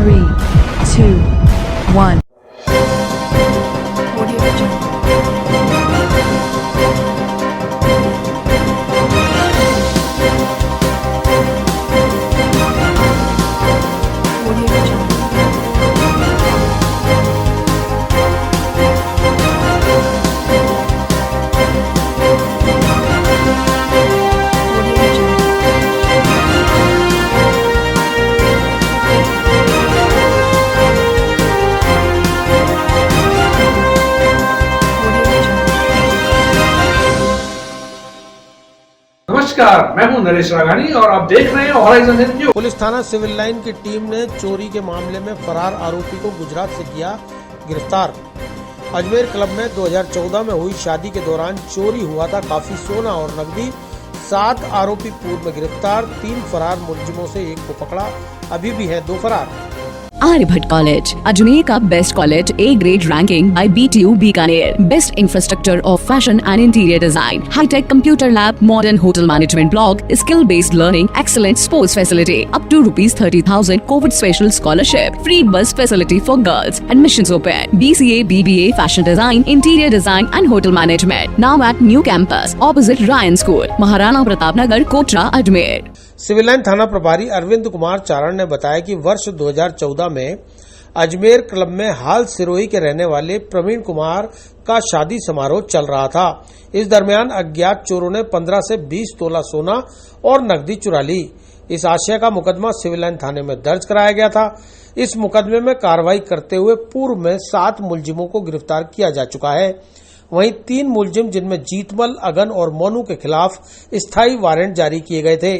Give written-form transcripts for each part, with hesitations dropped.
3, 2, 1. नमस्कार, मैं हूं नरेश राघानी और आप देख रहे हैं हॉराइजन न्यूज। पुलिस थाना सिविल लाइन की टीम ने चोरी के मामले में फरार आरोपी को गुजरात से किया गिरफ्तार। अजमेर क्लब में 2014 में हुई शादी के दौरान चोरी हुआ था काफी सोना और नकदी। 7 आरोपी पूर्व में गिरफ्तार। 3 फरार मुलजिमों से एक को पकड़ा, अभी भी है 2 फरार। आर्यभट्ट कॉलेज, अजमेर का best college, A grade ranking by BTU Bikaner, best infrastructure of fashion and interior design, hi tech computer lab, modern hotel management block, skill based learning, excellent sports facility, up to ₹30,000 Covid special scholarship, free bus facility for girls, admissions open, BCA, BBA, fashion design, interior design and hotel management, now at new campus opposite Ryan school, Maharana Pratap Nagar, Kotra, Ajmer. Civil line थाना प्रभारी अरविंद कुमार चारण ने बताया कि वर्ष 2014 में Ajmer club में हाल सिरोही के रहने वाले प्रवीण कुमार का शादी समारोह चल रहा था। इस दरमियान अज्ञात चोरों ने 15 से 20 तोला सोना और नकदी चुरा ली। इस आशय का मुकदमा सिविल लाइन थाने में दर्ज कराया गया था। इस मुकदमे में कार्रवाई करते हुए पूर्व में 7 मुलजिमों को गिरफ्तार किया जा चुका है। वहीं 3 मुलजिम जिनमें जीतमल, अगन और मोनू के खिलाफ स्थायी वारंट जारी किए गए थे।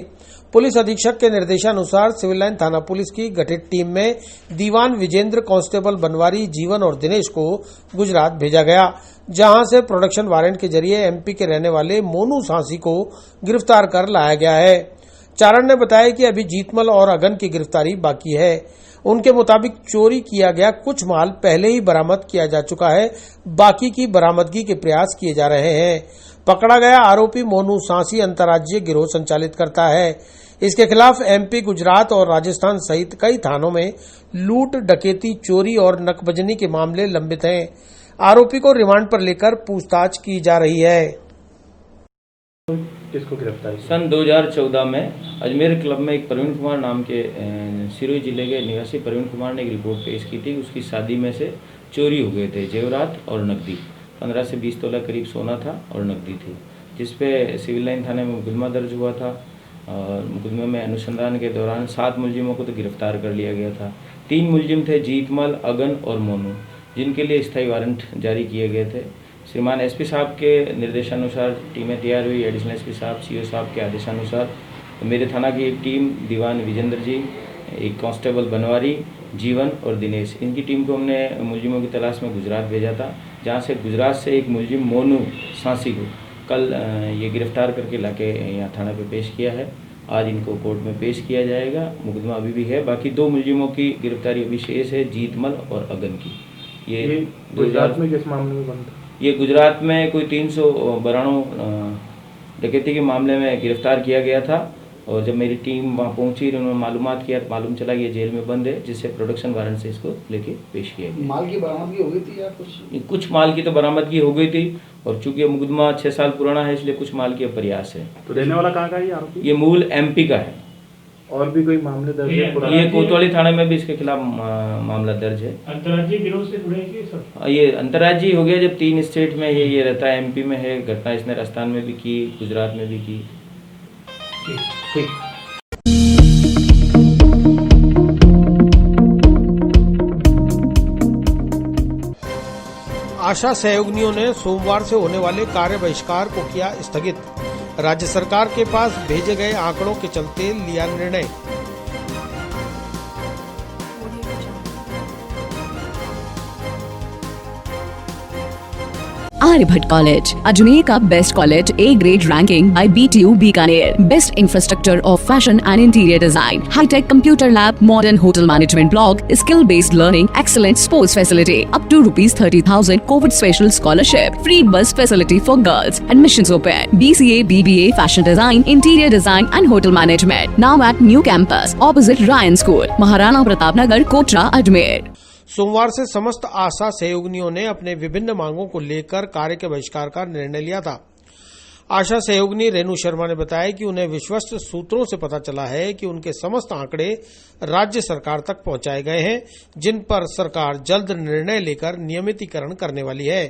पुलिस अधीक्षक के निर्देशानुसार सिविल लाइन थाना पुलिस की गठित टीम में दीवान विजेंद्र, कांस्टेबल बनवारी, जीवन और दिनेश को गुजरात भेजा गया, जहां से प्रोडक्शन वारंट के जरिए MP के रहने वाले मोनू सांसी को गिरफ्तार कर लाया गया है। चारण ने बताया कि अभी जीतमल और अगन की गिरफ्तारी बाकी है। उनके मुताबिक चोरी किया गया कुछ माल पहले ही बरामद किया जा चुका है, बाकी की बरामदगी के प्रयास किए जा रहे हैं। पकड़ा गया आरोपी मोनू सांसी अंतर्राज्यीय गिरोह संचालित करता है। इसके खिलाफ MP, गुजरात और राजस्थान सहित कई थानों में लूट, डकैती, चोरी और नकबजनी के मामले लंबित हैं। आरोपी को रिमांड पर लेकर पूछताछ की जा रही है। किसको गिरफ्तार किया? सन 2014 में अजमेर क्लब में एक प्रवीण कुमार नाम के सिरोही जिले के निवासी प्रवीण कुमार ने एक रिपोर्ट पेश की थी। उसकी शादी में से चोरी हो गए थे जेवरात और नकदी, 15 से 20 तोला करीब सोना था और नकदी थी, जिसपे सिविल लाइन थाने में मुकदमा दर्ज हुआ था। और मुकदमे में अनुसंधान के दौरान 7 मुलजिमों को तो गिरफ्तार कर लिया गया था। 3 मुलजिम थे जीतमल, अगन और मोनू, जिनके लिए स्थायी वारंट जारी किए गए थे। श्रीमान SP साहब के निर्देशानुसार टीमें तैयार हुई। एडिशनल SP साहब, CO साहब के आदेशानुसार तो मेरे थाना की एक टीम, दीवान विजेंद्र जी, एक कांस्टेबल बनवारी, जीवन और दिनेश, इनकी टीम को हमने मुलजिमों की तलाश में गुजरात भेजा था, जहां से गुजरात से एक मुलजिम मोनू सांसी को कल ये गिरफ्तार करके लाके यहाँ थाना पे पेश किया है। आज इनको कोर्ट में पेश किया जाएगा। मुकदमा अभी भी है। बाकी 2 मुलजिमों की गिरफ्तारी अभी शेष है, जीतमल और अगन की। ये गुजरात में किस मामले में बंद था? ये गुजरात में कोई 392 डकैती के मामले में गिरफ्तार किया गया था। और जब मेरी टीम वहाँ पहुंची, उन्होंने मालूमात किया, मालूम चला कि ये जेल में बंद है, जिससे प्रोडक्शन वारंट से इसको लेके पेश किया गया। माल की बरामदगी हो गई थी या कुछ माल की तो बरामदगी हो गई थी, और चूंकि ये मुकदमा 6 साल पुराना है, इसलिए कुछ माल की अब प्रयास है। तो रहने वाला कहाँ का है ये आरोपी? ये मूल MP का है। और भी कोई मामले दर्ज है? ये कोतवाली थाने में भी इसके खिलाफ मामला दर्ज है। अंतर्राज्यीय गिरोह से जुड़े हैं सब? ये अंतर्राज्यीय हो गया जब 3 स्टेट में ये रहता है। MP में है, घटना इसने राजस्थान में भी की, गुजरात में भी की। ठीक। आशा सहयोगिनियों ने सोमवार से होने वाले कार्य बहिष्कार को किया स्थगित। राज्य सरकार के पास भेजे गए आंकड़ों के चलते लिया निर्णय। Aryabhatt College, Ajmer का best college, A grade ranking by BTU Bikaner. Best infrastructure of fashion and interior design. High-tech computer lab, modern hotel management block, skill-based learning, excellent sports facility. Up to ₹30,000 COVID special scholarship. Free bus facility for girls. Admissions open. BCA, BBA, fashion design, interior design and hotel management. Now at new campus, opposite Ryan School, Maharana Pratap Nagar, Kotra, Ajmer. सोमवार से समस्त आशा सहयोगिनियों ने अपने विभिन्न मांगों को लेकर कार्य के बहिष्कार का निर्णय लिया था। आशा सहयोगिनी रेणु शर्मा ने बताया कि उन्हें विश्वस्त सूत्रों से पता चला है कि उनके समस्त आंकड़े राज्य सरकार तक पहुंचाए गए हैं, जिन पर सरकार जल्द निर्णय लेकर नियमितीकरण करने वाली है।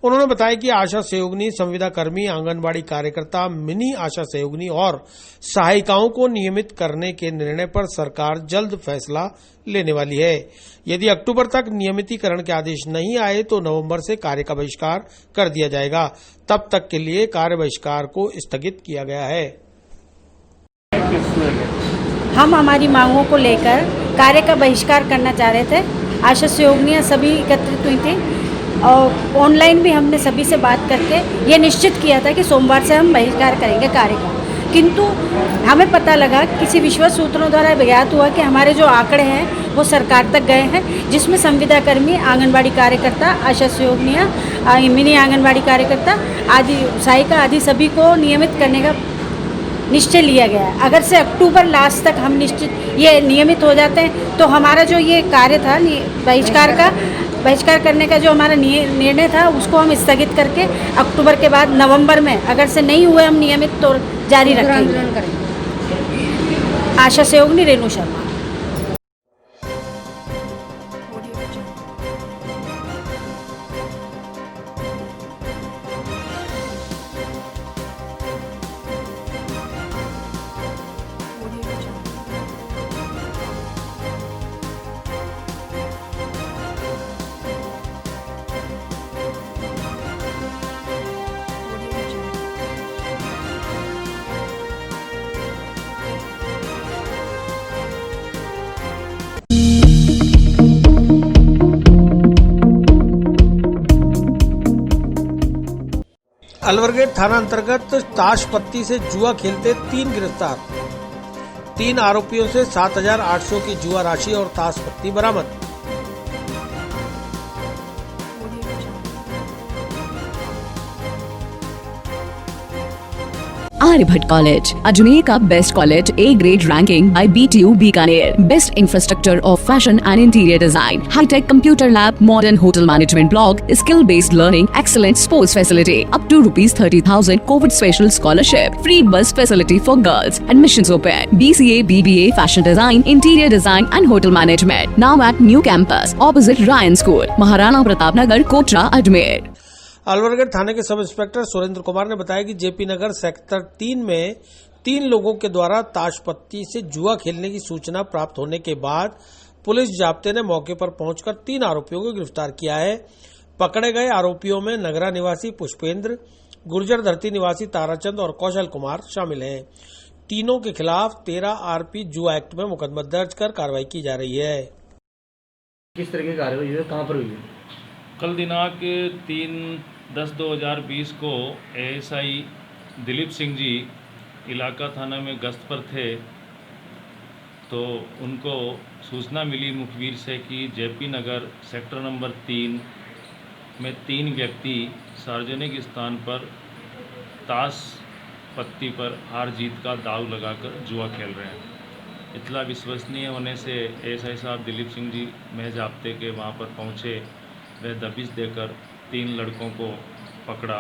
उन्होंने बताया कि आशा सहयोगिनी, संविदा कर्मी, आंगनबाड़ी कार्यकर्ता, मिनी आशा सहयोगिनी और सहायिकाओं को नियमित करने के निर्णय पर सरकार जल्द फैसला लेने वाली है। यदि अक्टूबर तक नियमितीकरण के आदेश नहीं आए तो नवंबर से कार्य का बहिष्कार कर दिया जाएगा। तब तक के लिए कार्य बहिष्कार को स्थगित किया गया है। हम हमारी मांगों को लेकर कार्य का बहिष्कार करना चाह रहे थे। आशा सहयोगिनियां सभी एकत्रित हुई थी और ऑनलाइन भी हमने सभी से बात करके ये निश्चित किया था कि सोमवार से हम बहिष्कार करेंगे कार्य का। किंतु हमें पता लगा, किसी विश्वस्त सूत्रों द्वारा ज्ञात हुआ कि हमारे जो आंकड़े हैं वो सरकार तक गए हैं, जिसमें संविदा कर्मी, आंगनबाड़ी कार्यकर्ता, आशा सहयोगिनियां, मिनी आंगनबाड़ी कार्यकर्ता आदि, सहायिका आदि सभी को नियमित करने का निश्चय लिया गया है। अगर से अक्टूबर लास्ट तक हम ये नियमित हो जाते हैं तो हमारा जो ये कार्य था बहिष्कार करने का जो हमारा निर्णय था उसको हम स्थगित करके अक्टूबर के बाद नवंबर में अगर से नहीं हुए हम नियमित तो जारी रखेंगे। आशा सहयोगिनी रेणु शर्मा। अलवरगेट थाना अंतर्गत ताशपत्ती से जुआ खेलते 3 गिरफ्तार। 3 आरोपियों से 7,800 की जुआ राशि और ताशपत्ती बरामद। Aryabhatt College, Ajmer का best college, A grade ranking by BTU Bikaner. Best infrastructure of fashion and interior design. High-tech computer lab, modern hotel management block, skill-based learning, excellent sports facility. Up to ₹30,000 COVID special scholarship. Free bus facility for girls. Admissions open. BCA, BBA, fashion design, interior design and hotel management. Now at new campus, opposite Ryan School, Maharana Pratap Nagar, Kotra, Ajmer. अलवरगढ़ थाने के sub inspector Surendra Kumar ने बताया कि JP नगर sector 3 में 3 लोगों के द्वारा ताशपत्ती से जुआ खेलने की सूचना प्राप्त होने के बाद पुलिस जाब्ते ने मौके पर पहुंचकर 3 आरोपियों को गिरफ्तार किया है। पकड़े गए आरोपियों में नगरा निवासी पुष्पेंद्र, गुर्जर धरती निवासी ताराचंद और कौशल कुमार शामिल हैं। तीनों के खिलाफ 13 आरपी जुआ एक्ट में मुकदमा दर्ज कर कार्रवाई की जा रही है। किस तरह की कार्रवाई है, कहाँ पर हुई है? कल दिनांक 3/10/2020 को एएसआई दिलीप सिंह जी इलाका थाना में गश्त पर थे तो उनको सूचना मिली मुखबिर से कि जेपी नगर सेक्टर नंबर 3 में 3 व्यक्ति सार्वजनिक स्थान पर ताश पत्ती पर हार जीत का दाव लगाकर जुआ खेल रहे हैं। इतला विश्वसनीय होने से एएसआई साहब दिलीप सिंह जी महज जाब्ते के वहाँ पर पहुँचे। वह दबिश देकर 3 लड़कों को पकड़ा,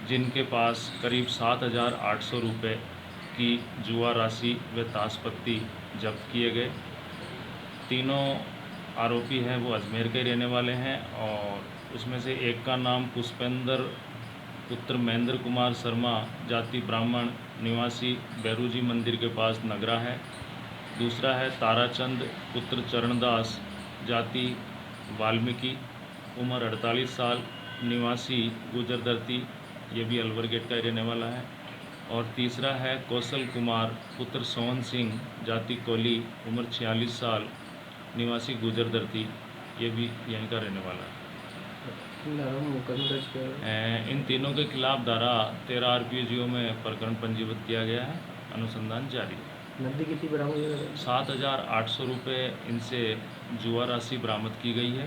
जिनके पास करीब 7,800 रुपये की जुआ राशि व ताशपत्ती जब्त किए गए। तीनों आरोपी हैं वो अजमेर के रहने वाले हैं और उसमें से एक का नाम पुष्पेंद्र पुत्र महेंद्र कुमार शर्मा, जाति ब्राह्मण, निवासी बैरूजी मंदिर के पास नगरा है। दूसरा है ताराचंद पुत्र चरणदास, जाति वाल्मीकि, उम्र 48 साल, निवासी गुजर धरती, ये भी अलवरगेट का रहने वाला है। और तीसरा है कौशल कुमार पुत्र सोहन सिंह, जाति कोली, उम्र 46 साल, निवासी गुजर धरती, ये भी यहीं का रहने वाला है। इन तीनों के खिलाफ धारा 13 RPGO में प्रकरण पंजीबद्ध किया गया है। अनुसंधान जारी। नकदी कितनी बरामद हुई है? 7,800 रुपये इनसे जुआ राशि बरामद की गई है।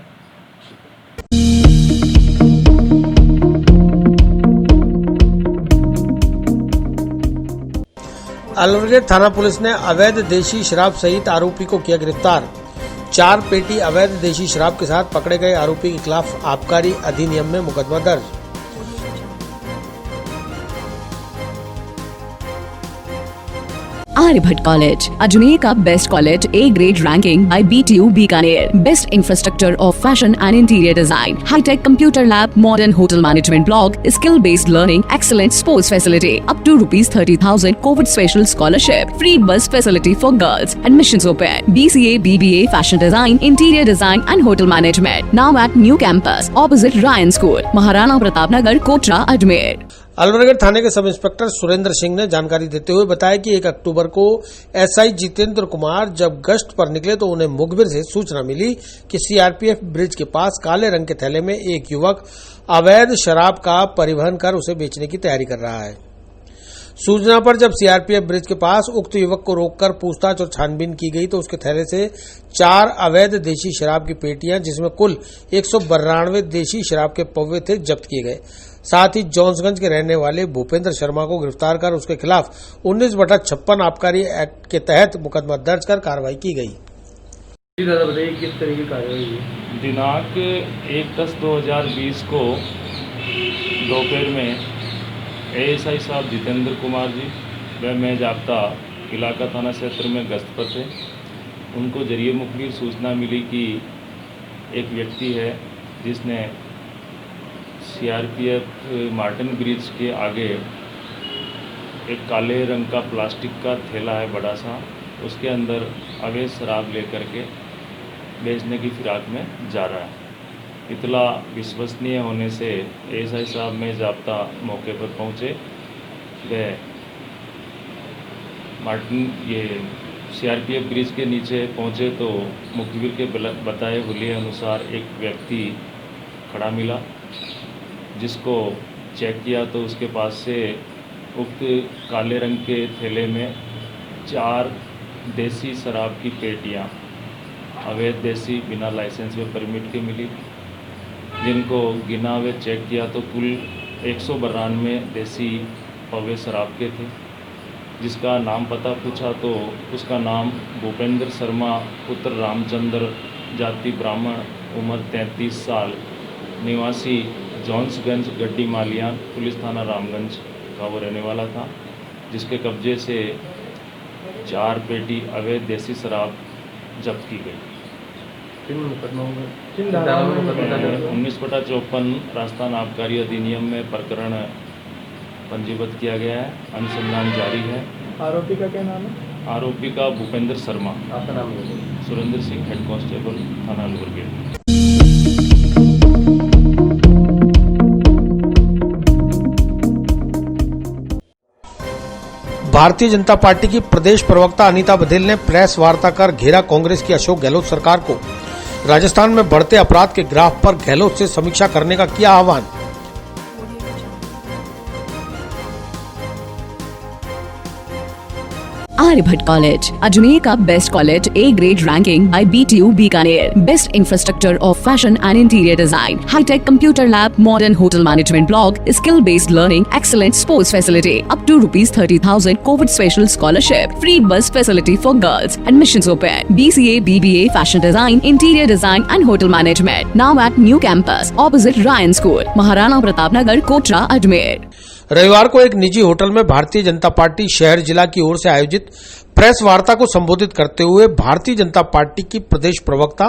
अलवरगेट थाना पुलिस ने अवैध देशी शराब सहित आरोपी को किया गिरफ्तार। 4 पेटी अवैध देशी शराब के साथ पकड़े गए आरोपी के खिलाफ आबकारी अधिनियम में मुकदमा दर्ज। Aryabhatt College, Ajmer का best college, A grade ranking by BTU Bikaner, best infrastructure of fashion and interior design, hi tech computer lab, modern hotel management block, skill based learning, excellent sports facility, up to ₹30,000 Covid special scholarship, free bus facility for girls, admissions open, BCA, BBA, fashion design, interior design and hotel management, now at new campus opposite Ryan school, Maharana Pratap Nagar, Kotra, Ajmer. Alwargarh थाने के sub inspector Surendra Singh ने जानकारी देते हुए बताया कि 1 अक्टूबर को SI Jitendra Kumar जब गश्त पर निकले तो उन्हें मुखबिर से सूचना मिली कि CRPF ब्रिज के पास काले रंग के थैले में एक युवक अवैध शराब का परिवहन कर उसे बेचने की तैयारी कर रहा है। सूचना पर जब CRPF ब्रिज के पास उक्त युवक को रोककर पूछताछ और छानबीन की गई तो उसके थैले से 4 अवैध देशी शराब की पेटियां जिसमें कुल 192 देशी शराब के पौवे थे जब्त किए गए। साथ ही जॉन्सगंज के रहने वाले भूपेंद्र शर्मा को गिरफ्तार कर उसके खिलाफ 19/56 आबकारी एक्ट के तहत मुकदमा दर्ज कर कार्रवाई की गई। जी दादा बताइए किस तरह की कार्रवाई हुई? दिनांक 1/10/2020 को दोपहर में ASI साहब जितेंद्र कुमार जी व मैं जाब्ता इलाका थाना क्षेत्र में गश्त पर थे। उनको जरिए मुखबिर सूचना मिली कि एक व्यक्ति है जिसने CRPF मार्टिन ब्रिज के आगे एक काले रंग का प्लास्टिक का थैला है बड़ा सा, उसके अंदर अवैध शराब लेकर के बेचने की फिराक में जा रहा है। इतला विश्वसनीय होने से ASI साहब में जाब्ता मौके पर पहुंचे। वे CRPF ब्रिज के नीचे पहुंचे तो मुखबिर के बताए हुए अनुसार एक व्यक्ति खड़ा मिला, जिसको चेक किया तो उसके पास से उक्त काले रंग के थैले में 4 देसी शराब की पेटियां अवैध देसी बिना लाइसेंस व परमिट के मिली, जिनको गिना व चेक किया तो कुल 192 देसी पौवे शराब के थे। जिसका नाम पता पूछा तो उसका नाम भूपेंद्र शर्मा पुत्र रामचंद्र, जाति ब्राह्मण, उम्र 33 साल, निवासी जॉन्सगंज गड्डी मालियान, पुलिस थाना रामगंज का वो रहने वाला था, जिसके कब्जे से 4 पेटी अवैध देसी शराब जब्त की गई। 19/54 राजस्थान आबकारी अधिनियम में प्रकरण पंजीबद्ध किया गया है। अनुसंधान जारी है। आरोपी का क्या नाम है? आरोपी का भूपेंद्र शर्मा। आपका नाम है? सुरेंद्र सिंह, हेड कांस्टेबल थाना अलवरगढ़। भारतीय जनता पार्टी की प्रदेश प्रवक्ता अनीता बघेल ने प्रेस वार्ता कर घेरा कांग्रेस की अशोक गहलोत सरकार को राजस्थान में बढ़ते अपराध के ग्राफ पर गहलोत से समीक्षा करने का किया आह्वान। Aryabhatt College, Ajmer का best college, A grade ranking by BTU Bikaner, best infrastructure of fashion and interior design, hi tech computer lab, modern hotel management block, skill based learning, excellent sports facility, up to ₹30,000 Covid special scholarship, free bus facility for girls, admissions open, BCA, BBA, fashion design, interior design and hotel management, now at new campus opposite Ryan school, Maharana Pratap Nagar, Kotra, Ajmer. रविवार को एक निजी hotel में Bharatiya Janata party शहर जिला की ओर से आयोजित प्रेस वार्ता को संबोधित करते हुए भारतीय जनता पार्टी की प्रदेश प्रवक्ता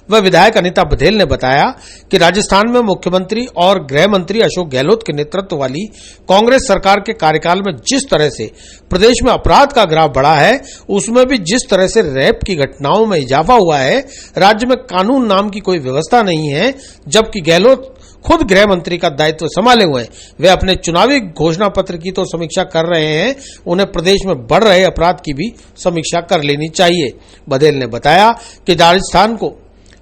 व विधायक अनीता बघेल ने बताया कि राजस्थान में मुख्यमंत्री और गृह मंत्री अशोक गहलोत के नेतृत्व वाली कांग्रेस सरकार के कार्यकाल में जिस तरह से प्रदेश में अपराध का ग्राफ बढ़ा है, उसमें भी जिस तरह से रेप की घटनाओं में इजाफा हुआ है, राज्य में कानून नाम की कोई व्यवस्था नहीं है। जबकि गहलोत खुद गृह मंत्री का दायित्व संभाले हुए वे अपने चुनावी घोषणा पत्र की तो समीक्षा कर रहे हैं, उन्हें प्रदेश में बढ़ रहे अपराध की भी समीक्षा कर लेनी चाहिए। बघेल ने बताया कि राजस्थान को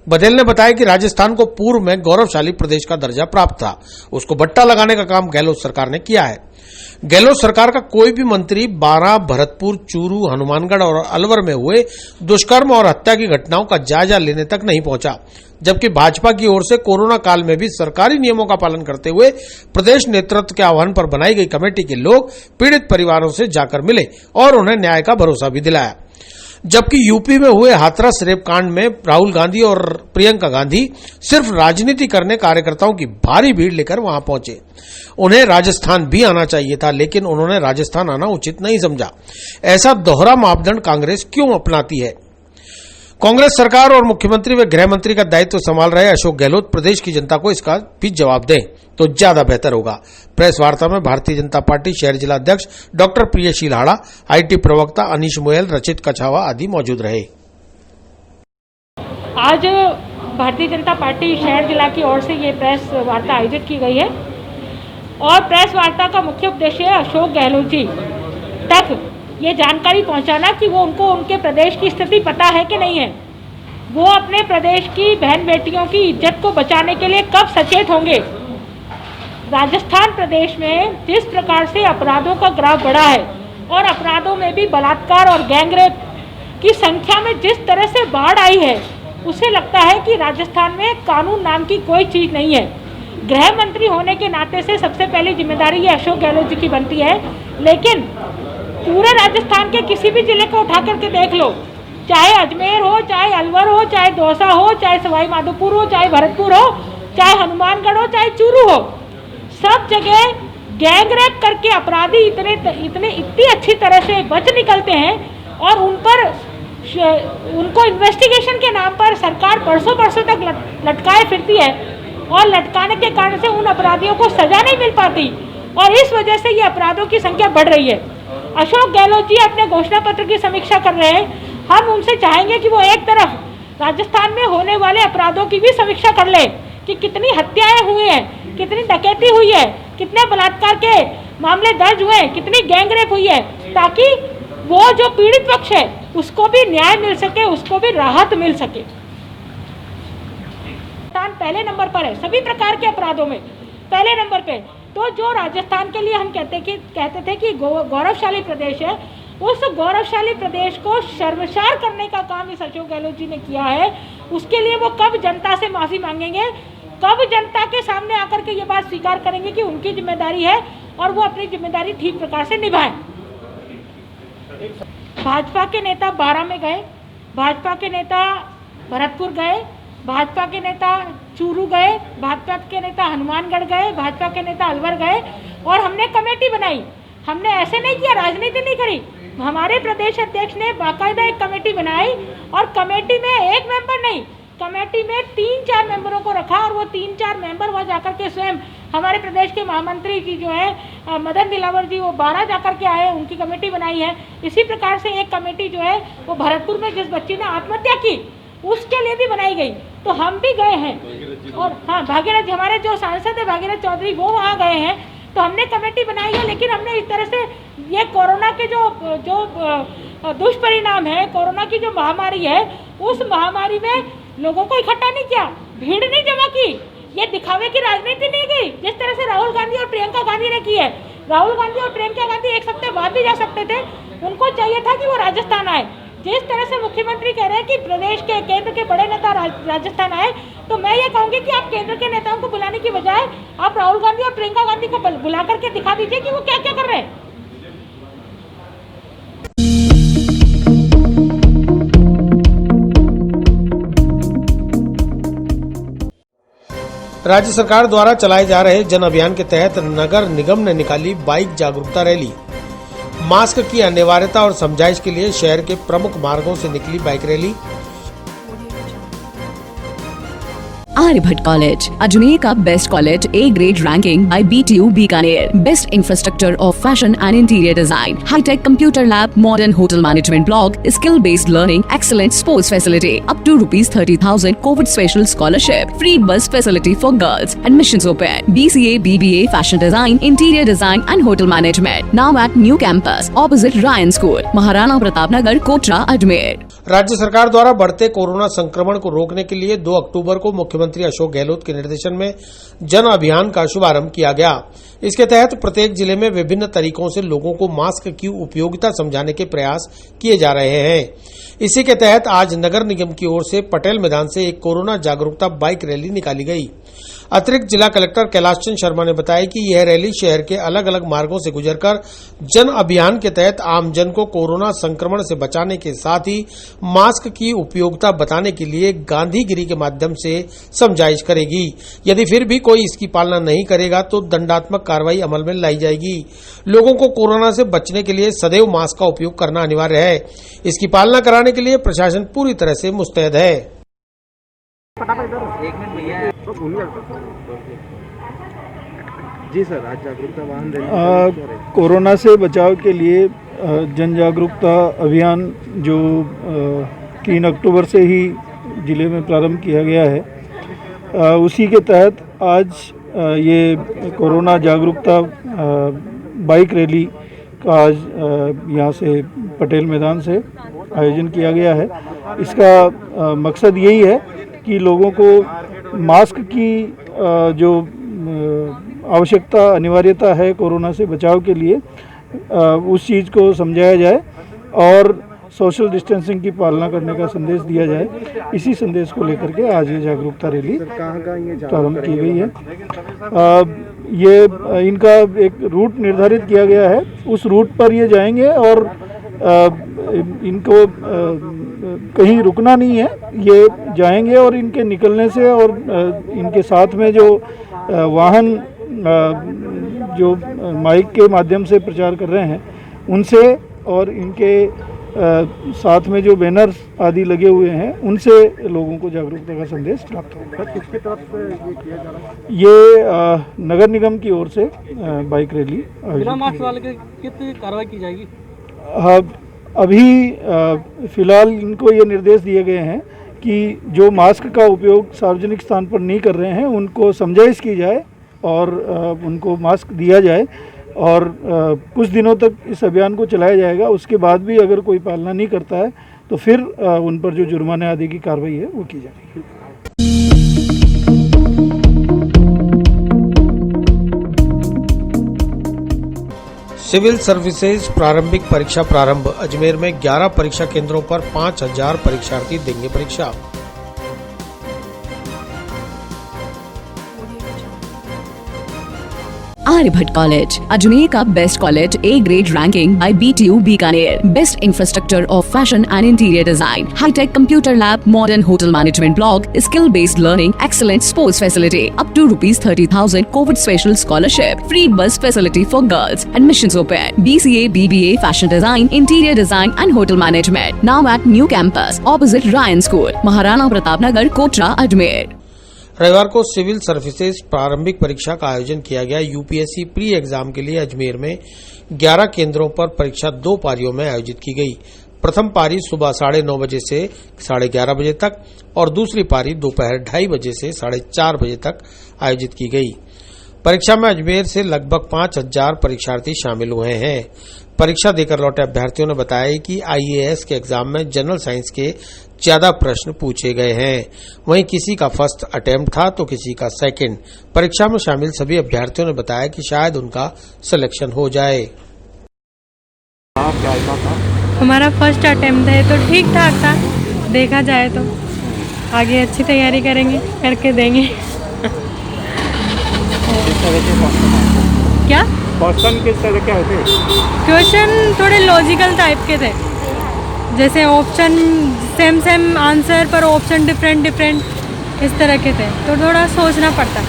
बघेल ने बताया कि राजस्थान को पूर्व में गौरवशाली प्रदेश का दर्जा प्राप्त था, उसको बट्टा लगाने का काम गहलोत सरकार ने किया है। गहलोत सरकार का कोई भी मंत्री बारां, भरतपुर, चूरू, हनुमानगढ़ और अलवर में हुए दुष्कर्म और हत्या की घटनाओं का जायजा लेने तक नहीं पहुंचा, जबकि भाजपा की ओर से कोरोना काल में भी सरकारी नियमों का पालन करते हुए प्रदेश नेतृत्व के आह्वान पर बनाई गई कमेटी के लोग पीड़ित परिवारों से जाकर मिले और उन्हें न्याय का भरोसा भी दिलाया। जबकि यूपी में हुए हाथरस रेप कांड में राहुल गांधी और प्रियंका गांधी सिर्फ राजनीति करने कार्यकर्ताओं की भारी भीड़ लेकर वहां पहुंचे। उन्हें राजस्थान भी आना चाहिए था, लेकिन उन्होंने राजस्थान आना उचित नहीं समझा। ऐसा दोहरा मापदंड कांग्रेस क्यों अपनाती है? कांग्रेस सरकार और मुख्यमंत्री व गृह मंत्री का दायित्व संभाल रहे अशोक गहलोत प्रदेश की जनता को इसका भी जवाब दें तो ज्यादा बेहतर होगा। प्रेस वार्ता में भारतीय जनता पार्टी शहर जिला अध्यक्ष डॉक्टर प्रियशील हाड़ा, आईटी प्रवक्ता अनीश मोयल, रचित कछावा आदि मौजूद रहे। आज भारतीय जनता पार्टी शहर जिला की ओर से ये प्रेस वार्ता आयोजित की गई है और प्रेस वार्ता का मुख्य उद्देश्य है अशोक गहलोत जी तक ये जानकारी पहुंचाना कि वो उनको उनके प्रदेश की स्थिति पता है कि नहीं है, वो अपने प्रदेश की बहन बेटियों की इज्जत को बचाने के लिए कब सचेत होंगे। राजस्थान प्रदेश में जिस प्रकार से अपराधों का ग्राफ बढ़ा है और अपराधों में भी बलात्कार और गैंगरेप की संख्या में जिस तरह से बाढ़ आई है, उसे लगता है कि राजस्थान में कानून नाम की कोई चीज़ नहीं है। गृह मंत्री होने के नाते से सबसे पहली जिम्मेदारी ये अशोक गहलोत जी की बनती है, लेकिन पूरे राजस्थान के किसी भी जिले को उठा करके देख लो, चाहे अजमेर हो, चाहे अलवर हो, चाहे दौसा हो, चाहे सवाई माधोपुर हो, चाहे भरतपुर हो, चाहे हनुमानगढ़ हो, चाहे चूरू हो, सब जगह गैंगरेप करके अपराधी इतनी अच्छी तरह से बच निकलते हैं और उनको इन्वेस्टिगेशन के नाम पर सरकार बरसों तक लटकाए फिरती है और लटकाने के कारण से उन अपराधियों को सजा नहीं मिल पाती और इस वजह से ये अपराधों की संख्या बढ़ रही है। अशोक गहलोत जी अपने घोषणा पत्र की समीक्षा कर रहे हैं। हम उनसे चाहेंगे कि वो एक तरफ राजस्थान में होने वाले अपराधों की भी समीक्षा कर ले कि कितनी हत्याएं हुई हैं, कितनी डकैती हुई है, कितने बलात्कार के मामले दर्ज हुए, कितनी गैंगरेप हुई है, ताकि वो जो पीड़ित पक्ष है उसको भी न्याय मिल सके, उसको भी राहत मिल सके। राजस्थान पहले नंबर पर है सभी प्रकार के अपराधों में, पहले नंबर पे। तो जो राजस्थान के लिए हम कहते थे कि गौरवशाली प्रदेश है, उस गौरवशाली प्रदेश को शर्मसार करने का काम इस अशोक गहलोत जी ने किया है। उसके लिए वो कब जनता से माफी मांगेंगे, कब जनता के सामने आकर के ये बात स्वीकार करेंगे कि उनकी जिम्मेदारी है और वो अपनी जिम्मेदारी ठीक प्रकार से निभाएं। भाजपा के नेता बारां में गए, भाजपा के नेता भरतपुर गए, भाजपा के नेता चूरू गए, भाजपा के नेता हनुमानगढ़ गए, भाजपा के नेता अलवर गए और हमने कमेटी बनाई। हमने ऐसे नहीं किया, राजनीति नहीं करी। हमारे प्रदेश अध्यक्ष ने बाकायदा एक कमेटी बनाई और कमेटी में एक मेंबर नहीं, कमेटी में 3-4 मेंबरों को रखा और वो 3-4 मेंबर वहाँ जाकर के स्वयं हमारे प्रदेश के महामंत्री जी जो है मदन दिलावर जी, वो 12 जाकर के आए, उनकी कमेटी बनाई है। इसी प्रकार से एक कमेटी जो है वो भरतपुर में जिस बच्ची ने आत्महत्या की उसके लिए भी बनाई गई, तो हम भी गए हैं। और हाँ, भागीरथ हमारे जो सांसद है भागीरथ चौधरी वो वहाँ गए हैं, तो हमने कमेटी बनाई है। लेकिन हमने इस तरह से ये कोरोना के जो दुष्परिणाम है, कोरोना की जो महामारी है, उस महामारी में लोगों को इकट्ठा नहीं किया, भीड़ नहीं जमा की, ये दिखावे की राजनीति नहीं की जिस तरह से राहुल गांधी और प्रियंका गांधी ने की है। राहुल गांधी और प्रियंका गांधी एक सप्ताह बाद भी जा सकते थे, उनको चाहिए था कि वो राजस्थान आए। जिस तरह से मुख्यमंत्री कह रहे हैं कि प्रदेश के केंद्र के बड़े नेता राजस्थान आए, तो मैं ये कहूंगी कि आप केंद्र के नेताओं को बुलाने की बजाय आप राहुल गांधी और प्रियंका गांधी को बुला करके दिखा दीजिए कि वो क्या क्या कर रहे हैं। राज्य सरकार द्वारा चलाए जा रहे जन अभियान के तहत नगर निगम ने निकाली बाइक जागरूकता रैली। मास्क की अनिवार्यता और समझाइश के लिए शहर के प्रमुख मार्गों से निकली bike rally. Aryabhatta College, Ajmer का best college, A grade ranking by BTU Bikaner. Best infrastructure of fashion and interior design, high-tech computer lab, modern hotel management block, skill-based learning, excellent sports facility, up to ₹30,000 COVID special scholarship, free bus facility for girls. Admissions open. BCA, BBA, fashion design, interior design and hotel management. Now at new campus, opposite Ryan School, Maharana Pratap Nagar, Kotra, Ajmer. राज्य सरकार द्वारा बढ़ते corona संक्रमण को रोकने के लिए 2 अक्टूबर को मुख्यमंत्री अशोक गहलोत के निर्देशन में जन अभियान का शुभारंभ किया गया। इसके तहत प्रत्येक जिले में विभिन्न तरीकों से लोगों को मास्क की उपयोगिता समझाने के प्रयास किए जा रहे हैं। इसी के तहत आज नगर निगम की ओर से पटेल मैदान से एक कोरोना जागरूकता बाइक रैली निकाली गई। अतिरिक्त जिला कलेक्टर कैलाश चंद शर्मा ने बताया कि यह रैली शहर के अलग अलग मार्गों से गुजरकर जन अभियान के तहत आम जन को कोरोना संक्रमण से बचाने के साथ ही मास्क की उपयोगिता बताने के लिए गांधीगिरी के माध्यम से समझाइश करेगी। यदि फिर भी कोई इसकी पालना नहीं करेगा तो दंडात्मक कार्रवाई अमल में लाई जाएगी। लोगों को कोरोना से बचने के लिए सदैव मास्क का उपयोग करना अनिवार्य है। इसकी पालना कराने के लिए प्रशासन पूरी तरह से मुस्तैद है। जी सर, आज जागरूकता वाहन कोरोना से बचाव के लिए जन जागरूकता अभियान जो 3 अक्टूबर से ही जिले में प्रारंभ किया गया है, उसी के तहत आज ये कोरोना जागरूकता बाइक रैली का आज यहाँ से पटेल मैदान से आयोजन किया गया है। इसका मकसद यही है कि लोगों को मास्क की जो आवश्यकता अनिवार्यता है कोरोना से बचाव के लिए, उस चीज़ को समझाया जाए और सोशल डिस्टेंसिंग की पालना करने का संदेश दिया जाए। इसी संदेश को लेकर के आज ये जागरूकता रैली प्रारंभ की गई है। ये इनका एक रूट निर्धारित किया गया है, उस रूट पर ये जाएंगे और इनको कहीं रुकना नहीं है, ये जाएंगे और इनके निकलने से और इनके साथ में जो वाहन जो माइक के माध्यम से प्रचार कर रहे हैं उनसे और इनके साथ में जो बैनर्स आदि लगे हुए हैं उनसे लोगों को जागरूकता का संदेश प्राप्त होगा। किसकी तरफ से ये किया जा रहा है? ये नगर निगम की ओर से बाइक रैली। बिना मास्क वाले की कितनी कार्रवाई की जाएगी? अभी फिलहाल इनको ये निर्देश दिए गए हैं कि जो मास्क का उपयोग सार्वजनिक स्थान पर नहीं कर रहे हैं उनको समझाइश की जाए और उनको मास्क दिया जाए और कुछ दिनों तक इस अभियान को चलाया जाएगा। उसके बाद भी अगर कोई पालना नहीं करता है तो फिर उन पर जो जुर्माने आदि की कार्रवाई है वो की जाएगी। सिविल सर्विसेज प्रारंभिक परीक्षा प्रारंभ। अजमेर में 11 परीक्षा केंद्रों पर 5000 परीक्षार्थी देंगे परीक्षा। Aryabhatta College, Ajmer का best college, A grade ranking by BTU Bikaner. Best infrastructure of fashion and interior design, high-tech computer lab, modern hotel management block, skill-based learning, excellent sports facility, up to ₹30,000 COVID special scholarship, free bus facility for girls. Admissions open. BCA, BBA, fashion design, interior design and hotel management. Now at new campus, opposite Ryan School, Maharana Pratap Nagar, Kotra, Ajmer. रविवार को civil services प्रारंभिक परीक्षा का आयोजन किया गया। UPSC pre exam के लिए अजमेर में 11 केंद्रों पर परीक्षा 2 पारियों में आयोजित की गई। प्रथम पारी सुबह 9:30 बजे से 11:30 बजे तक और दूसरी पारी दोपहर 2:30 बजे से 4:30 बजे तक आयोजित की गई। परीक्षा में अजमेर से लगभग 5000 परीक्षार्थी शामिल हुए हैं। परीक्षा देकर लौटे अभ्यर्थियों ने बताया कि आईएएस के एग्जाम में जनरल साइंस के ज्यादा प्रश्न पूछे गए हैं। वहीं किसी का फर्स्ट अटेम्प्ट था तो किसी का सेकंड। परीक्षा में शामिल सभी अभ्यर्थियों ने बताया कि शायद उनका सिलेक्शन हो जाए। हमारा फर्स्ट अटेम्प्ट है तो ठीक ठाक था, देखा जाए तो आगे अच्छी तैयारी करेंगे, करके देंगे। क्या क्वेश्चन किस तरह के होते? क्वेश्चन थोड़े लॉजिकल टाइप के थे, जैसे ऑप्शन सेम आंसर पर ऑप्शन डिफरेंट इस तरह के थे, तो थोड़ा सोचना पड़ता।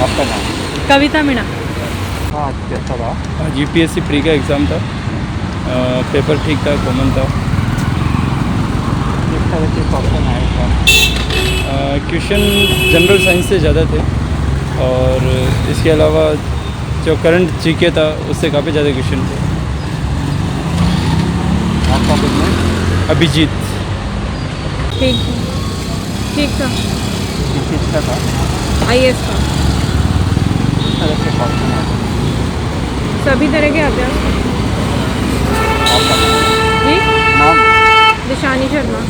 आपका नाम? कविता मीणा। हाँ, कैसा रहा? यूपीएससी प्री का एग्ज़ाम था, पेपर ठीक था, कॉमन था। किस तरह के क्वेश्चन आए थे? क्वेश्चन जनरल साइंस से ज़्यादा थे और इसके अलावा जो करंट जीके था उससे काफ़ी ज़्यादा क्वेश्चन थे। आपका बिजनेस? अभिजीत। ठीक था। किस चीज़ का था? IAS का। किस तरह के क्वेश्चन आते हैं? सभी तरह के आते हैं। आपका जी? नाम? दिशानी शर्मा।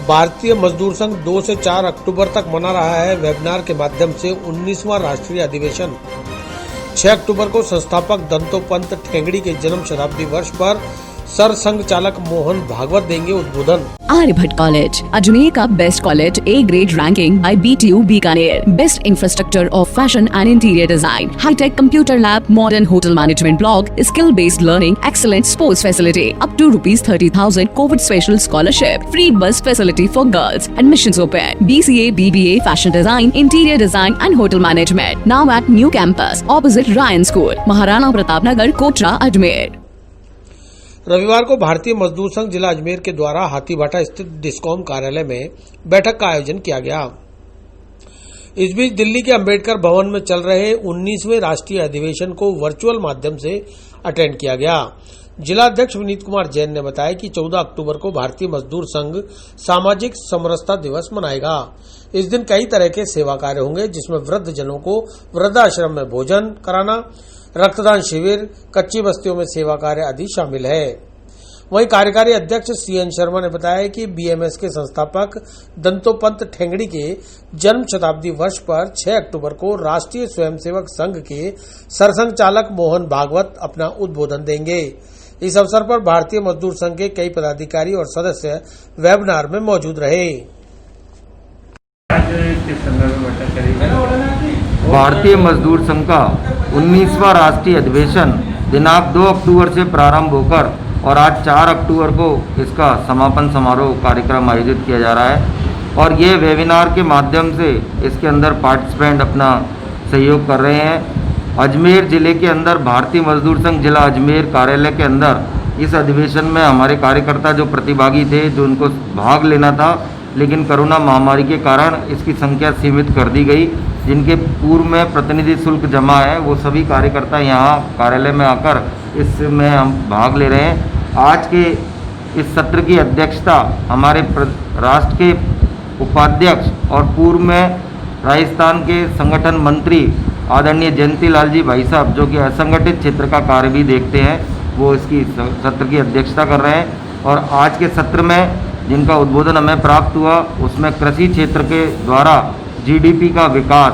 भारतीय मजदूर संघ 2 से 4 अक्टूबर तक मना रहा है वेबिनार के माध्यम से 19वां राष्ट्रीय अधिवेशन। 6 अक्टूबर को संस्थापक दंतोपंत ठेंगड़ी के जन्म शताब्दी वर्ष पर सर संघ चालक मोहन भागवत देंगे उद्बोधन। आर्यभट्ट कॉलेज, अजमेर का best college, A grade ranking by BTU Bikaner, best infrastructure of fashion and interior design, hi tech computer lab, modern hotel management block, skill based learning, excellent sports facility, up to ₹30,000 Covid special scholarship, free bus facility for girls, admissions open, BCA, BBA, fashion design, interior design and hotel management, now at new campus opposite Ryan school, Maharana Pratap Nagar, Kotra, Ajmer. रविवार को भारतीय मजदूर संघ जिला अजमेर के द्वारा हाथीभाटा स्थित discom कार्यालय में बैठक का आयोजन किया गया। इस बीच दिल्ली के अंबेडकर भवन में चल रहे 19वें राष्ट्रीय अधिवेशन को वर्चुअल माध्यम से अटेंड किया गया। जिला अध्यक्ष विनीत कुमार जैन ने बताया कि 14 अक्टूबर को भारतीय मजदूर संघ सामाजिक समरसता दिवस मनाएगा। इस दिन कई तरह के सेवा कार्य होंगे, जिसमें वृद्ध जनों को वृद्धाश्रम में भोजन कराना, रक्तदान शिविर, कच्ची बस्तियों में सेवा कार्य आदि शामिल है। वहीं कार्यकारी अध्यक्ष CN शर्मा ने बताया कि BMS के संस्थापक दंतोपंत ठेंगड़ी के जन्म शताब्दी वर्ष पर 6 अक्टूबर को राष्ट्रीय स्वयंसेवक संघ के सरसंघ चालक मोहन भागवत अपना उद्बोधन देंगे। इस अवसर पर भारतीय मजदूर संघ के कई पदाधिकारी और सदस्य वेबिनार में मौजूद रहे। भारतीय मजदूर संघ का 19वां राष्ट्रीय अधिवेशन दिनांक 2 अक्टूबर से प्रारंभ होकर और आज 4 अक्टूबर को इसका समापन समारोह कार्यक्रम आयोजित किया जा रहा है और ये वेबिनार के माध्यम से इसके अंदर पार्टिसिपेंट अपना सहयोग कर रहे हैं। अजमेर ज़िले के अंदर भारतीय मजदूर संघ जिला अजमेर कार्यालय के अंदर इस अधिवेशन में हमारे कार्यकर्ता जो प्रतिभागी थे, जो उनको भाग लेना था, लेकिन कोरोना महामारी के कारण इसकी संख्या सीमित कर दी गई। जिनके पूर्व में प्रतिनिधि शुल्क जमा है, वो सभी कार्यकर्ता यहाँ कार्यालय में आकर इसमें हम भाग ले रहे हैं। आज के इस सत्र की अध्यक्षता हमारे राष्ट्र के उपाध्यक्ष और पूर्व में राजस्थान के संगठन मंत्री आदरणीय जयंती लाल जी भाई साहब, जो कि असंगठित क्षेत्र का कार्य भी देखते हैं, वो इसकी सत्र की अध्यक्षता कर रहे हैं। और आज के सत्र में जिनका उद्बोधन हमें प्राप्त हुआ, उसमें कृषि क्षेत्र के द्वारा GDP का विकास,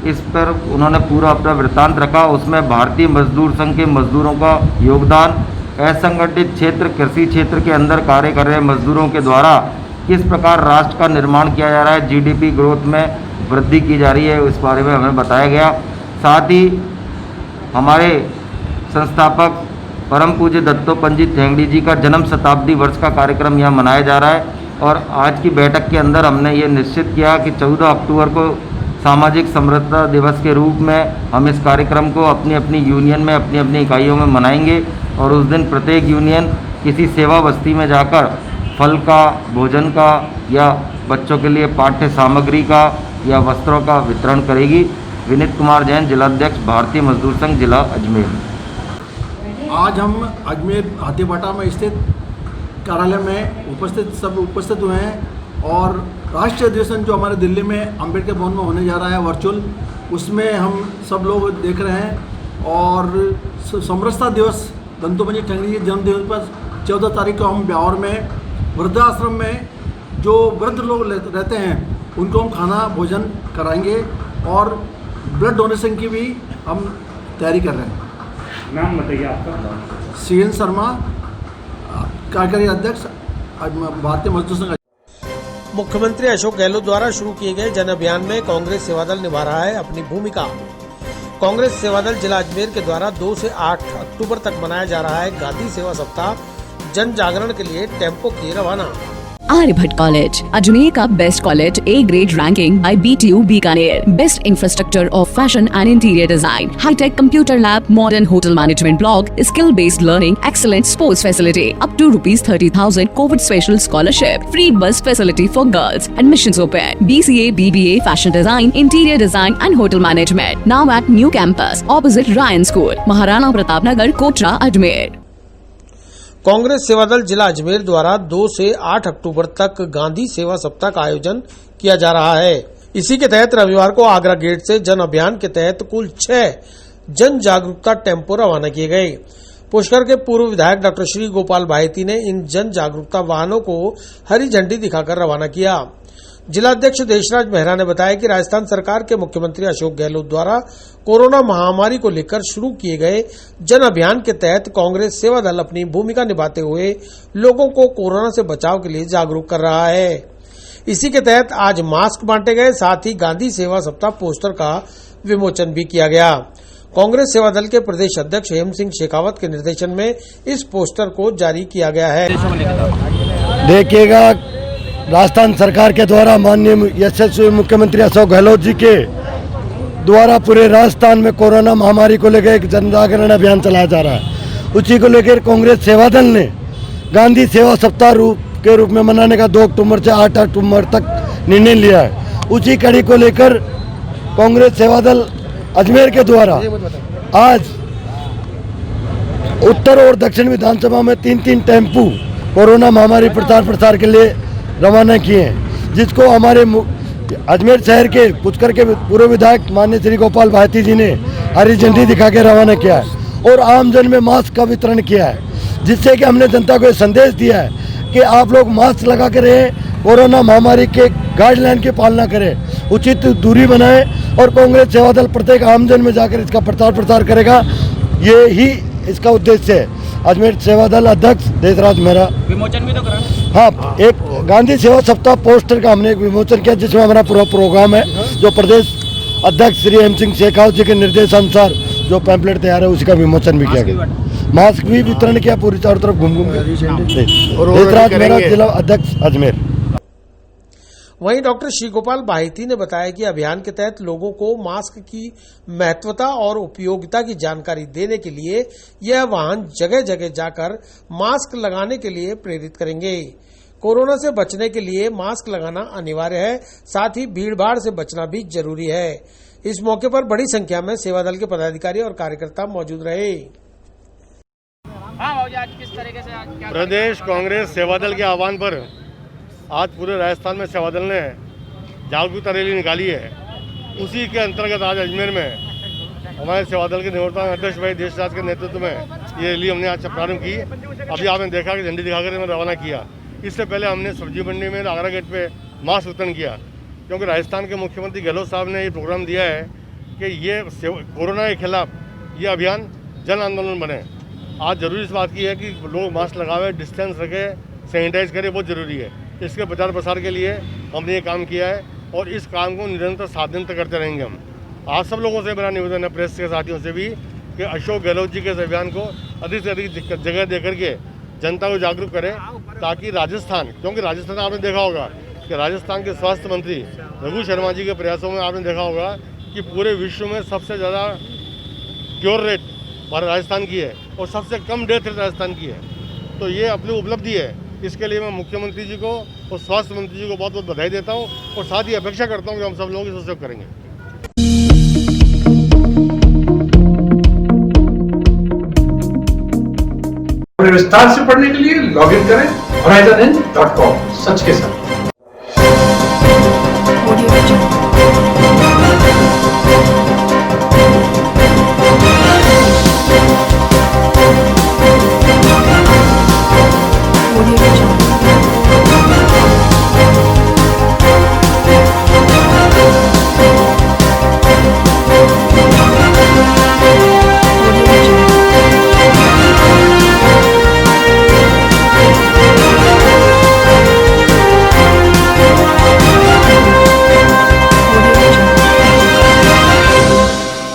इस पर उन्होंने पूरा अपना वृत्तांत रखा। उसमें भारतीय मजदूर संघ के मजदूरों का योगदान, असंगठित क्षेत्र कृषि क्षेत्र के अंदर कार्य कर रहे मजदूरों के द्वारा किस प्रकार राष्ट्र का निर्माण किया जा रहा है, GDP ग्रोथ में वृद्धि की जा रही है, इस बारे में हमें बताया गया। साथ ही हमारे संस्थापक परम पूज्य दत्तोपंत जी ठेंगड़ी जी का जन्म शताब्दी वर्ष का कार्यक्रम यहाँ मनाया जा रहा है और आज की बैठक के अंदर हमने ये निश्चित किया कि 14 अक्टूबर को सामाजिक समरसता दिवस के रूप में हम इस कार्यक्रम को अपनी अपनी यूनियन में, अपनी अपनी इकाइयों में मनाएंगे और उस दिन प्रत्येक यूनियन किसी सेवा बस्ती में जाकर फल का, भोजन का या बच्चों के लिए पाठ्य सामग्री का या वस्त्रों का वितरण करेगी। विनीत कुमार जैन, जिलाध्यक्ष भारतीय मजदूर संघ जिला अजमेर। आज हम अजमेर हाथीभाटा में स्थित कार्यालय में उपस्थित हुए हैं और राष्ट्रीय अधिवेशन जो हमारे दिल्ली में अंबेडकर भवन में होने जा रहा है वर्चुअल, उसमें हम सब लोग देख रहे हैं। और समरसता दिवस दंतोपंत ठेंगड़ी जी जन्मदिन पर 14 तारीख को हम ब्यावर में वृद्धाश्रम में जो वृद्ध लोग रहते हैं उनको हम खाना भोजन कराएंगे और ब्लड डोनेशन की भी हम तैयारी कर रहे हैं। नाम बताइए आपका। CN शर्मा, कार्यकारी अध्यक्ष भारतीय मजदूर संघ। मुख्यमंत्री अशोक गहलोत द्वारा शुरू किए गए जन अभियान में कांग्रेस सेवादल निभा रहा है अपनी भूमिका। कांग्रेस सेवादल जिला अजमेर के द्वारा 2 से 8 अक्टूबर तक मनाया जा रहा है गांधी सेवा सप्ताह जन जागरण के लिए टेम्पो की रवाना। आर्यभट्ट कॉलेज, अजमेर का best college, A grade ranking by BTU Bikaner, best infrastructure of fashion and interior design, hi tech computer lab, modern hotel management block, skill based learning, excellent sports facility, up to ₹30,000 Covid special scholarship, free bus facility for girls, admissions open, BCA, BBA, fashion design, interior design and hotel management, now at new campus opposite Ryan school, Maharana Pratap Nagar, Kotra, Ajmer. Congress Sevadal जिला अजमेर द्वारा 2 से 8 अक्टूबर तक गांधी सेवा सप्ताह का आयोजन किया जा रहा है। इसी के तहत रविवार को आगरा गेट से जन अभियान के तहत कुल 6 जन जागरूकता टेम्पो रवाना किए गए। पुष्कर के पूर्व विधायक डॉक्टर श्री गोपाल भायती ने इन जन जागरूकता वाहनों को हरी झंडी दिखाकर रवाना किया। जिलाध्यक्ष देशराज मेहरा ने बताया कि राजस्थान सरकार के मुख्यमंत्री अशोक गहलोत द्वारा कोरोना महामारी को लेकर शुरू किए गए जन अभियान के तहत कांग्रेस सेवा दल अपनी भूमिका निभाते हुए लोगों को कोरोना से बचाव के लिए जागरूक कर रहा है। इसी के तहत आज मास्क बांटे गए, साथ ही गांधी सेवा सप्ताह पोस्टर का विमोचन भी किया गया। कांग्रेस सेवा दल के प्रदेश अध्यक्ष हेम सिंह शेखावत के निर्देशन में इस पोस्टर को जारी किया गया है। देखिएगा, राजस्थान सरकार के द्वारा माननीय यशस्वी मुख्यमंत्री अशोक गहलोत जी के द्वारा पूरे राजस्थान में कोरोना महामारी को लेकर एक जन जागरण अभियान चलाया जा रहा है। उसी को लेकर कांग्रेस सेवा दल ने गांधी सेवा सप्ताह के रूप में मनाने का 2 अक्टूबर से 8 अक्टूबर तक निर्णय लिया है। उसी कड़ी को लेकर कांग्रेस सेवा दल अजमेर के द्वारा आज उत्तर और दक्षिण विधानसभा में 3-3 टेम्पू कोरोना महामारी प्रचार प्रसार के लिए रवाना किए हैं, जिसको हमारे अजमेर शहर के पुष्कर के पूर्व विधायक माननीय श्री गोपाल भायती जी ने हरी झंडी दिखा के रवाना किया है और आमजन में मास्क का वितरण किया है, जिससे कि हमने जनता को ये संदेश दिया है कि आप लोग मास्क लगा कर रहें, कोरोना महामारी के गाइडलाइन की पालना करें, उचित दूरी बनाएं और कांग्रेस सेवा दल प्रत्येक आमजन में जाकर इसका प्रचार प्रसार करेगा। ये ही इसका उद्देश्य है। अजमेर सेवा दल अध्यक्ष देशराज मेहरा। विमोचन भी तो करा। हाँ, एक गांधी सेवा सप्ताह पोस्टर का हमने एक विमोचन किया, जिसमें हमारा पूरा प्रोग्राम है, जो प्रदेश अध्यक्ष श्री हेम सिंह शेखावत जी के निर्देशानुसार जो पैम्पलेट तैयार है उसी का विमोचन भी किया गया। मास्क भी वितरण किया पूरी चारों तरफ घूम घूम के। देशराज मेहरा, जिला अध्यक्ष अजमेर। वहीं डॉक्टर श्री गोपाल भायती ने बताया कि अभियान के तहत लोगों को मास्क की महत्वता और उपयोगिता की जानकारी देने के लिए यह वाहन जगह जगह जाकर मास्क लगाने के लिए प्रेरित करेंगे। कोरोना से बचने के लिए मास्क लगाना अनिवार्य है, साथ ही भीड़भाड़ से बचना भी जरूरी है। इस मौके पर बड़ी संख्या में सेवा दल के पदाधिकारी और कार्यकर्ता मौजूद रहे। प्रदेश कांग्रेस सेवा दल के आह्वान पर आज पूरे राजस्थान में सेवा दल ने जागरूकता रैली निकाली है। उसी के अंतर्गत आज अजमेर में हमारे सेवा दल के निवर्तमान अध्यक्ष भाई देशराज के नेतृत्व में ये रैली हमने आज प्रारंभ की। अभी आपने देखा कि झंडी दिखाकर हमने रवाना किया। इससे पहले हमने सब्जी मंडी में आगरा गेट पे मास्क वितरण किया, क्योंकि राजस्थान के मुख्यमंत्री गहलोत साहब ने ये प्रोग्राम दिया है कि ये कोरोना के खिलाफ ये अभियान जन आंदोलन बने। आज जरूरी इस बात की है कि लोग मास्क लगावे, डिस्टेंस रखें, सैनिटाइज करें, बहुत ज़रूरी है। इसके प्रचार प्रसार के लिए हमने ये काम किया है और इस काम को निरंतर 7 दिन तक करते रहेंगे हम। आप सब लोगों से मेरा निवेदन है, प्रेस के साथियों से भी, कि अशोक गहलोत जी के इस अभियान को अधिक से अधिक जगह दे करके जनता को जागरूक करें, ताकि राजस्थान, क्योंकि राजस्थान आपने देखा होगा कि राजस्थान के स्वास्थ्य मंत्री रघु शर्मा जी के प्रयासों में आपने देखा होगा कि पूरे विश्व में सबसे ज़्यादा क्योर रेट राजस्थान की है और सबसे कम डेथ रेट राजस्थान की है। तो ये अपनी उपलब्धि है। इसके लिए मैं मुख्यमंत्री जी को और स्वास्थ्य मंत्री जी को बहुत बहुत बधाई देता हूँ और साथ ही अपेक्षा करता हूँ कि हम सब लोग इसका सहयोग करेंगे। विस्तार से पढ़ने के लिए लॉग इन करें horizonhind.com। सच के साथ।